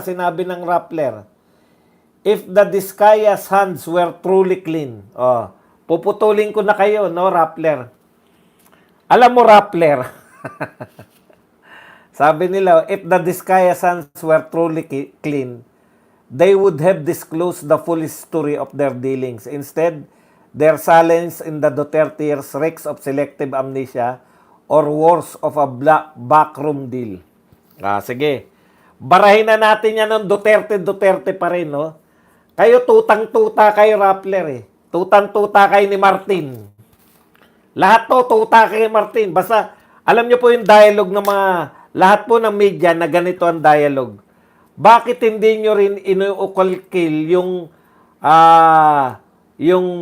sinabi ng Rappler. If the Discaya's hands were truly clean. Oh, puputulin ko na kayo, no, Rappler. Alam mo, Rappler, sabi nila, if the Discaya's hands were truly clean, they would have disclosed the full history of their dealings. Instead, their silence in the Duterte years reeks of selective amnesia or worse of a backroom deal. Sige. Barahin na natin yan ng Duterte pa rin, no? Kayo tutang-tuta kayo, Rappler, eh. Tutang-tuta kayo ni Martin. Lahat to, tuta kay Martin. Basta, alam niyo po yung dialogue ng mga, lahat po ng media na ganito ang dialogue. Bakit hindi nyo rin inuukulkil yung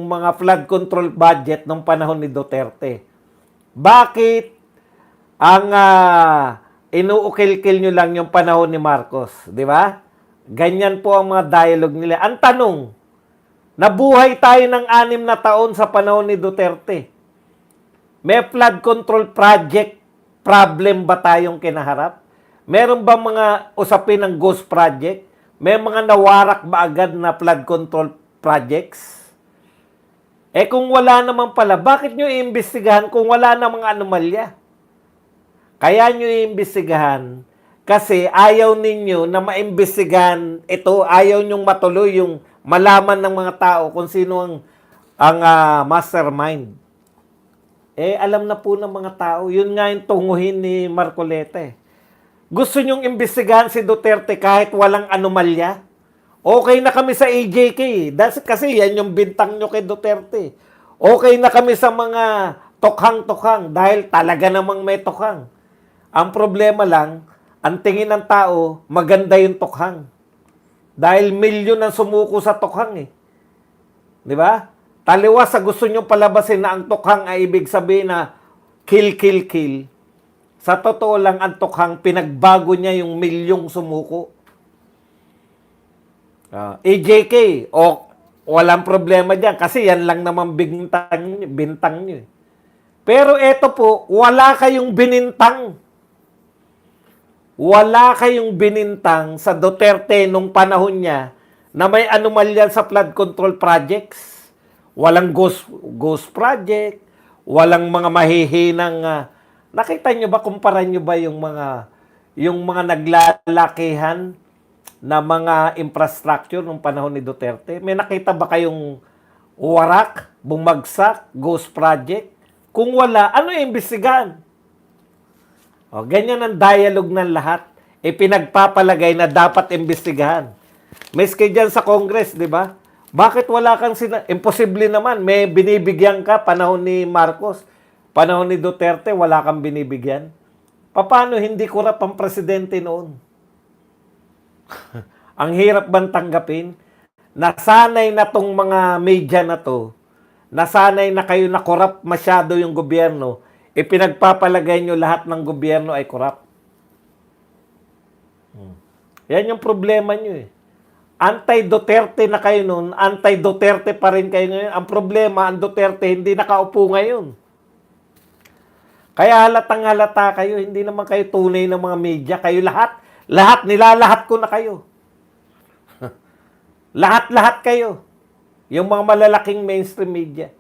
mga flood control budget ng panahon ni Duterte? Bakit ang inuukil-kil nyo lang yung panahon ni Marcos? Di ba? Ganyan po ang mga dialogue nila. Ang tanong, nabuhay tayo ng 6 na taon sa panahon ni Duterte. May flood control project problem ba tayong kinaharap? Meron ba mga usapin ng ghost project? May mga nawarak ba agad na flood control projects? Kung wala naman pala, bakit nyo iimbestigahan kung wala namang anomalya? Kaya nyo iimbestigahan kasi ayaw ninyo na maimbestigahan ito, ayaw nyong matuloy yung malaman ng mga tao kung sino ang mastermind. Alam na po ng mga tao, yun nga yung tunguhin ni Marcoleta. Gusto nyong imbestigahan si Duterte kahit walang anomalya? Okay na kami sa AJK. Kasi yan yung bintang nyo kay Duterte. Okay na kami sa mga tokhang-tokhang dahil talaga namang may tokhang. Ang problema lang, ang tingin ng tao, maganda yung tokhang. Dahil milyon ang sumuko sa tokhang eh. Di ba? Taliwas sa gusto nyo palabasin na ang tokhang ay ibig sabihin na kill, kill, kill. Sa totoo lang, ang tokhang, pinagbago niya yung milyong sumuko. AJK, walang problema dyan kasi yan lang naman bintang nyo. Pero eto po, wala kayong binintang. Wala kayong binintang sa Duterte nung panahon niya na may anomalya sa flood control projects. Walang ghost project, walang mga mahihinang nakita nyo ba, kumpara nyo ba yung mga naglalakihan na mga infrastructure nung panahon ni Duterte? May nakita ba kayong warak, bumagsak, ghost project? Kung wala, ano yung imbestigahan? Ganyan ang dialogue ng lahat. Pinagpapalagay na dapat imbestigahan. Maski dyan sa Congress, di ba? Bakit wala kang imposible naman. May binibigyan ka panahon ni Marcos. Panahon ni Duterte, wala kang binibigyan. Paano hindi kurap ang presidente noon? Ang hirap bang tanggapin? Nasanay na tong mga media na to. Nasanay na kayo na korap masyado yung gobyerno. Pinagpapalagay nyo lahat ng gobyerno ay korap. Yan yung problema nyo eh. Anti-Duterte na kayo noon, anti-Duterte pa rin kayo ngayon. Ang problema, ang Duterte hindi nakaupo ngayon. Kaya halatang halata kayo, hindi naman kayo tunay ng mga media. Kayo lahat, nilalahat ko na kayo. Lahat kayo. Yung mga malalaking mainstream media.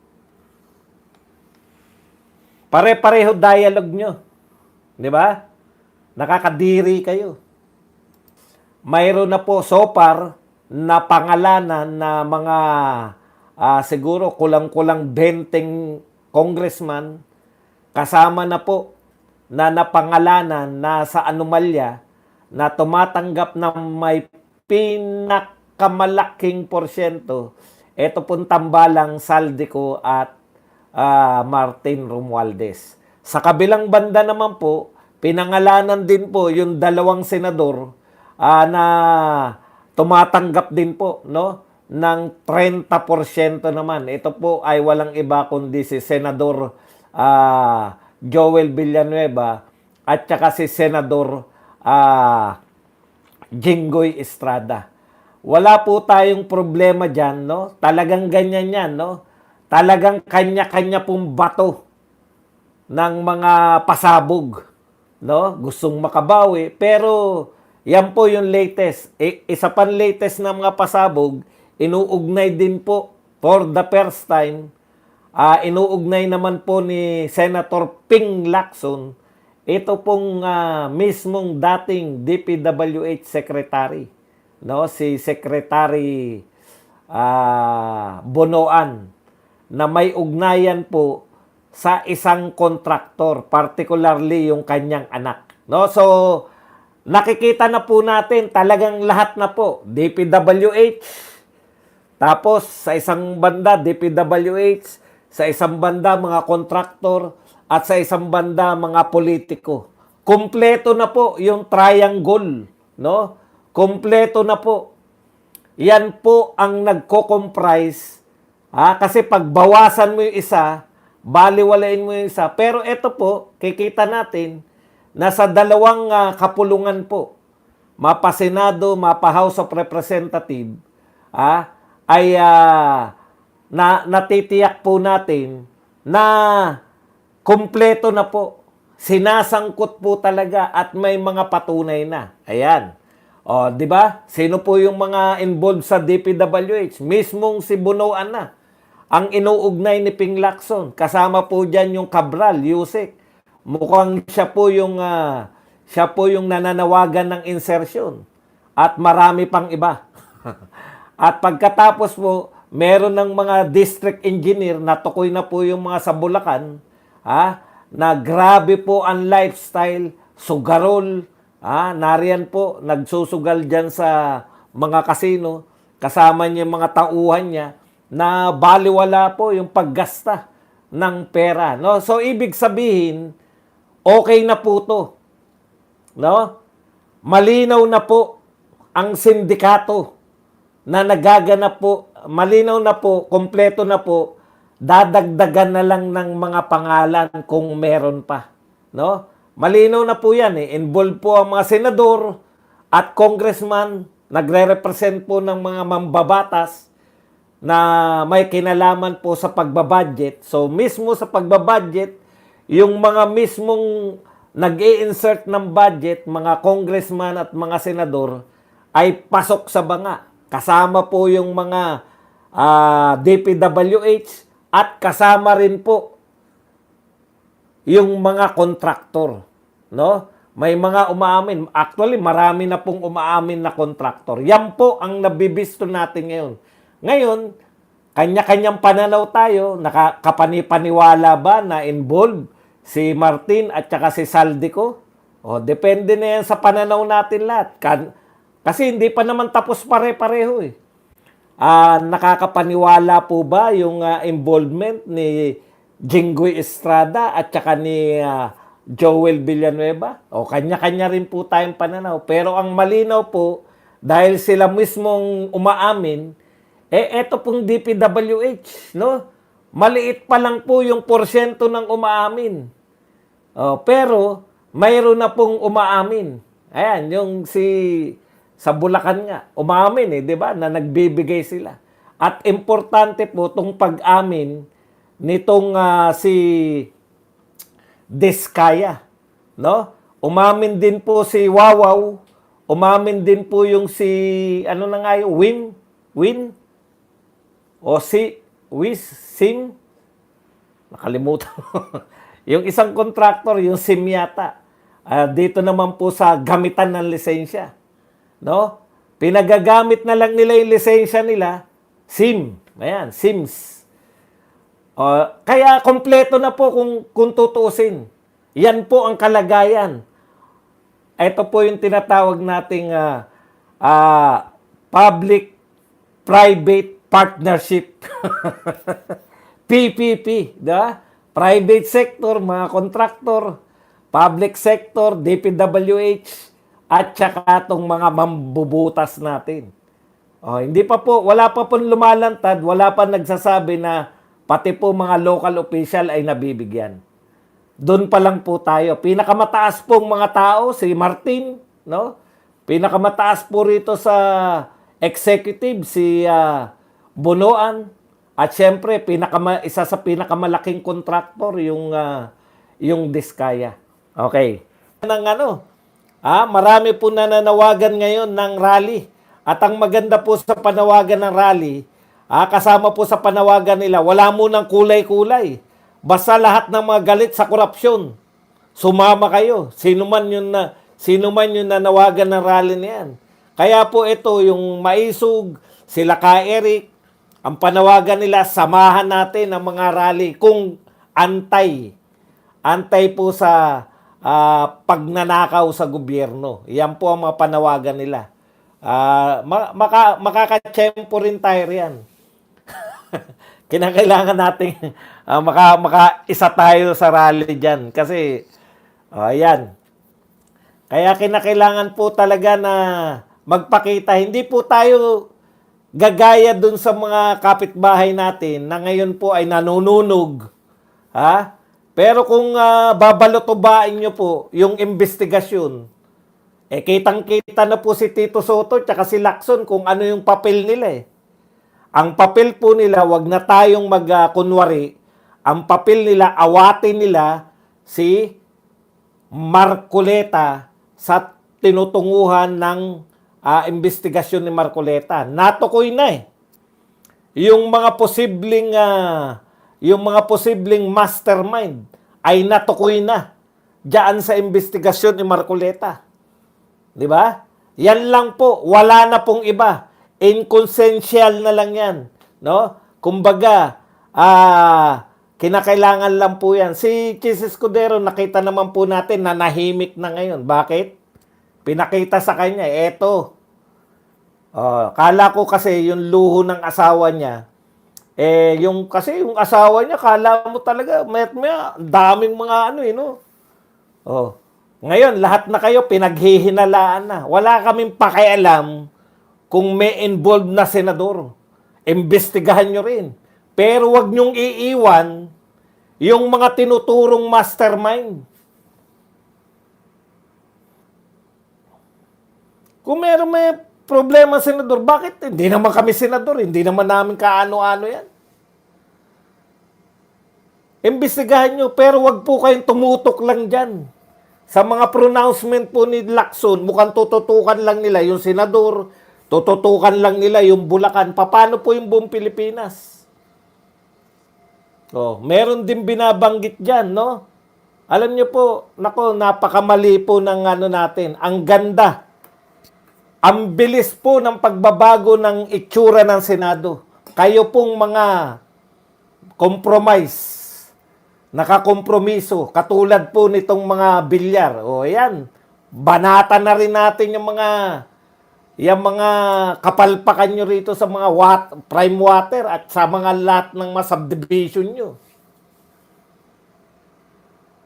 Pare-pareho dialogue nyo. Di ba? Nakakadiri kayo. Mayroon na po so far na pangalanan na mga siguro kulang-kulang 20 congressman kasama na po na napangalanan na sa anomalya na tumatanggap ng may pinakamalaking porsyento. Ito pong tambalang Saldico at Martin Romualdez. Sa kabilang banda naman po, pinangalanan din po yung 2 senador na tumatanggap din po, no, ng 30% naman. Ito po ay walang iba kundi si Senador Joel Villanueva at saka si Senador Jinggoy Estrada. Wala po tayong problema dyan, no? Talagang ganyan yan, no? Talagang kanya-kanya pong bato ng mga pasabog, no? Gustong makabawi, pero Yan po yung latest. Isa pang latest na mga pasabog, inuugnay din po for the first time. Inuugnay naman po ni Senator Ping Lacson ito pong mismong dating DPWH Secretary, no, si Secretary Bonoan, na may ugnayan po sa isang kontraktor, particularly yung kanyang anak, no? So nakikita na po natin talagang lahat na po, DPWH, tapos sa isang banda DPWH, sa isang banda mga kontraktor, at sa isang banda mga politiko. Kumpleto na po yung triangle, no? Kumpleto na po. Yan po ang nagko-comprise. Kasi pag bawasan mo yung isa, baliwalain mo yung isa. Pero ito po, kikita natin, nasa dalawang kapulungan po, mapa Senado, mapa House of Representative, ay natitiyak po natin na kumpleto na po. Sinasangkot po talaga at may mga patunay na. Ayan. O, di ba? Sino po yung mga involved sa DPWH? Mismong si Bonoan na ang inuugnay ni Ping Lacson. Kasama po diyan yung Cabral, Yusek. Mukhang siya po yung nananawagan ng insertion. At marami pang iba. At pagkatapos po, meron ng mga district engineer na tukoy na po yung mga sa Bulacan, na grabe po ang lifestyle, sugarol, nariyan po, nagsusugal dyan sa mga kasino, kasama niya yung mga tauhan niya, na baliwala po yung paggasta ng pera, no? So, ibig sabihin, okay na po to, no? Malinaw na po ang sindikato na nagaganap po, malinaw na po, kompleto na po, dadagdagan na lang ng mga pangalan kung meron pa, no? Malinaw na po yan eh. Involved po ang mga senador at congressman, nagre-represent po ng mga mambabatas na may kinalaman po sa pagbabudget. So mismo sa pagbabudget, yung mga mismong nag-i-insert ng budget, mga congressman at mga senador, ay pasok sa banga. Kasama po yung mga DPWH, at kasama rin po yung mga kontraktor, no? May mga umaamin. Actually, marami na pong umaamin na kontraktor. Yan po ang nabibisto natin ngayon. Ngayon, kanya-kanyang pananaw tayo. Nakakapani-paniwala ba na involved si Martin at saka si Saldico? O, depende na yan sa pananaw natin lahat. Kasi hindi pa naman tapos pare-pareho eh. Nakakapaniwala po ba yung involvement ni Jinggoy Estrada at saka ni Joel Villanueva? O kanya-kanya rin po tayong pananaw. Pero ang malinaw po, dahil sila mismong umaamin, eto pong DPWH, no? Maliit pa lang po yung porsyento ng umaamin. Pero mayroon na pong umaamin. Ayan, yung sa Bulacan nga, umamin di ba, na nagbibigay sila. At importante po itong pag-amin nitong si Diskaya, no? Umamin din po si Wawaw, umamin din po yung si, ano na nga yun, Win? O si, Sim? Nakalimutan mo. Yung isang contractor, yung Sim yata. Dito naman po sa gamitan ng lisensya. No? Pinagagamit na lang nila yung lisensya nila, SIM. Ayan, SIMs. Kaya kompleto na po kung tutuusin. Yan po ang kalagayan. Ito po yung tinatawag nating public-private partnership. PPP. Diba? Private sector, mga kontraktor, public sector, DPWH, at saka itong mga mambubutas natin. Hindi pa po, wala pa po lumalantad, wala pa nagsasabi na pati po mga local official ay nabibigyan. Doon pa lang po tayo. Pinakamataas pong mga tao, si Martin, no? Pinakamataas po rito sa executive, si Bonoan. At syempre, isa sa pinakamalaking contractor, yung Diskaya. Okay. Marami po nananawagan ngayon ng rally. At ang maganda po sa panawagan ng rally, kasama po sa panawagan nila, wala munang kulay-kulay. Basta lahat ng mga galit sa korupsyon, sumama kayo. Sino man yung nanawagan ng rally na yan. Kaya po ito, yung Maisog, sila Ka Eric, ang panawagan nila, samahan natin ang mga rally kung antay po sa pagnanakaw sa gobyerno. Yan po ang mga panawagan nila. Makakatsyempo rin tayo riyan. Kinakailangan natin maka-isa tayo sa rally dyan. Kasi, ayan. Kaya kinakailangan po talaga na magpakita. Hindi po tayo gagaya dun sa mga kapitbahay natin na ngayon po ay nanununog. Pero kung babalotobain nyo po yung investigasyon, kitang-kita na po si Tito Soto at si Lacson kung ano yung papel nila. Ang papel po nila, wag na tayong kunwari. Ang papel nila, awatin nila si Marcoleta sa tinutunguhan ng investigasyon ni Marcoleta. Natukoy na yung mga posibleng mastermind ay natukoy na diyan sa investigasyon ni Marcoleta. 'Di ba? Yan lang po, wala na pong iba. Inconsential na lang 'yan, no? Kumbaga, kinakailangan lang po 'yan. Si Chis Escudero, nakita naman po natin na nahimik na ngayon. Bakit? Pinakita sa kanya, eto. Kala ko kasi yung luho ng asawa niya, yung asawa niya, kala mo talaga, maya, daming mga no? Ngayon, lahat na kayo, pinaghihinalaan na. Wala kaming pakialam kung may involved na senador. Imbestigahan nyo rin. Pero wag nyong iiwan yung mga tinuturong mastermind. Kung may problema senador, bakit? Hindi naman kami senador, hindi naman namin kaano-ano yan. Imbestigahan nyo, pero wag po kayong tumutok lang dyan. Sa mga pronouncement po ni Lacson, mukhang tututukan lang nila yung senador, tututukan lang nila yung Bulacan. Paano po yung buong Pilipinas? Meron din binabanggit dyan, no? Alam nyo po, napakamali po ng natin. Ang ganda. Ang bilis po ng pagbabago ng itsura ng Senado. Kayo pong mga compromise, nakakompromiso, katulad po nitong mga bilyar. Ayan, banata na rin natin yung mga kapalpakan nyo rito sa mga prime water at sa mga lot ng mga subdivision nyo.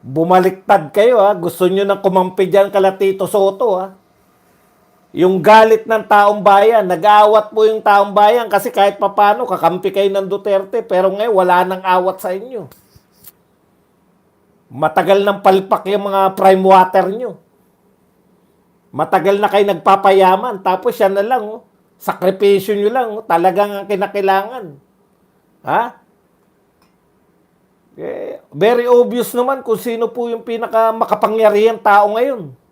Bumaliktad kayo, gusto nyo nang kumampi dyan kala Tito Soto, Yung galit ng taong bayan, nag-aawat po yung taong bayan kasi kahit papano, kakampi kayo ng Duterte, pero ngayon wala nang awat sa inyo. Matagal nang palpak yung mga prime water nyo. Matagal na kayo nagpapayaman, tapos yan na lang, sakripisyo nyo lang, talagang ang kinakailangan. Very obvious naman kung sino po yung pinakamakapangyarihang tao ngayon.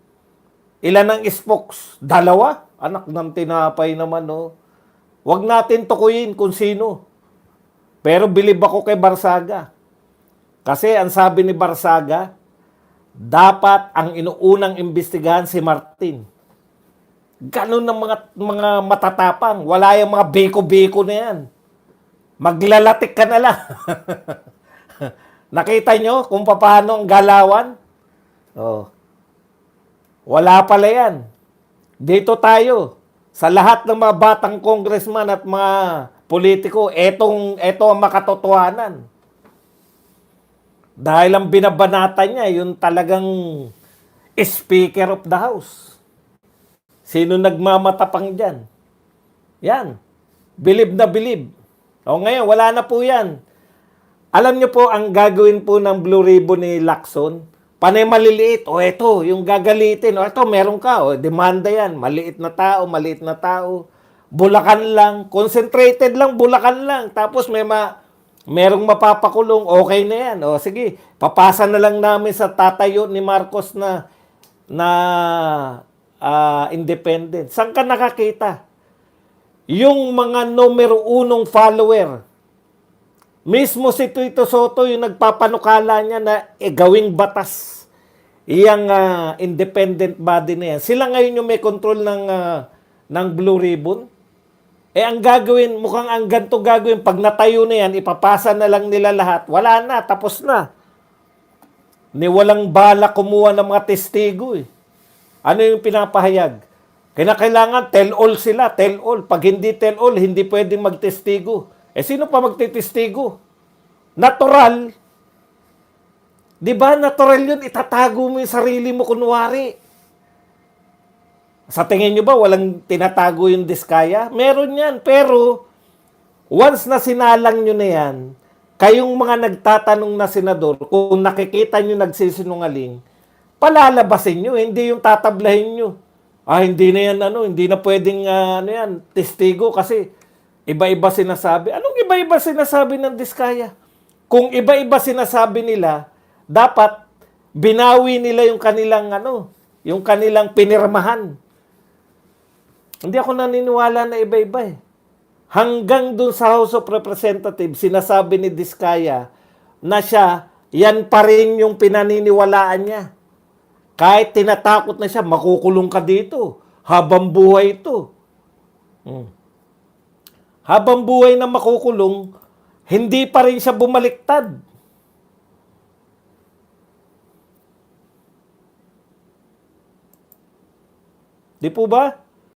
Ilan ang spokes? 2? Anak ng tinapay naman, Huwag natin tukuyin kung sino. Pero bilib ako kay Barsaga. Kasi ang sabi ni Barsaga, dapat ang inuunang imbestigahan si Martin. Ganun ang mga matatapang. Wala yung mga beko-beko na yan. Maglalatik ka na lang. Nakita nyo kung paano ang galawan? Wala pala yan. Dito tayo. Sa lahat ng mga batang congressman at mga politiko, eto ang makatotohanan. Dahil ang binabanata niya, yung talagang Speaker of the House. Sino nagmamatapang dyan? Yan. Bilib na bilib. Ngayon, wala na po yan. Alam niyo po, ang gagawin po ng Blue Ribbon ni Lacson, panay maliliit. Eto, yung gagalitin. Eto, meron ka. Demanda yan. Maliit na tao. Bulacan lang. Concentrated lang, Bulacan lang. Tapos merong mapapakulong. Okay na yan. Sige, papasa na lang namin sa tatayo ni Marcos na na independent. Saan ka nakakita? Yung mga numero unong follower. Mismo si Tito Soto yung nagpapanukala niya na gawing batas. Iyang independent body na yan. Sila ngayon yung may control ng Blue Ribbon. Ang gagawin, mukhang ang ganito gagawin, pag natayo na yan, ipapasa na lang nila lahat. Wala na, tapos na. Ni walang bala kumuha ng mga testigo eh. Ano yung pinapahayag? Kailangan tell all sila, tell all. Pag hindi tell all, hindi pwedeng magtestigo. Sino pa magtitestigo? Natural. Di ba, natural yun, itatago mo yung sarili mo kunwari. Sa tingin nyo ba, walang tinatago yung diskaya? Meron yan, pero once na sinalang nyo na yan, kayong mga nagtatanong na senador, kung nakikita nyo nagsisinungaling, palalabasin nyo, hindi yung tatablahin nyo. Hindi na yan, hindi na pwedeng, testigo kasi iba-iba sinasabi. Anong iba-iba sinasabi ng diskaya? Kung iba-iba sinasabi nila, dapat binawi nila yung kanilang, yung kanilang pinirmahan. Hindi ako naniniwala na iba-iba eh. Hanggang dun sa House of Representatives, sinasabi ni Diskaya na siya, yan pa rin yung pinaniniwalaan niya. Kahit tinatakot na siya, makukulong ka dito. Habang buhay ito. Habang buhay na makukulong, hindi pa rin siya bumaliktad. Di po ba?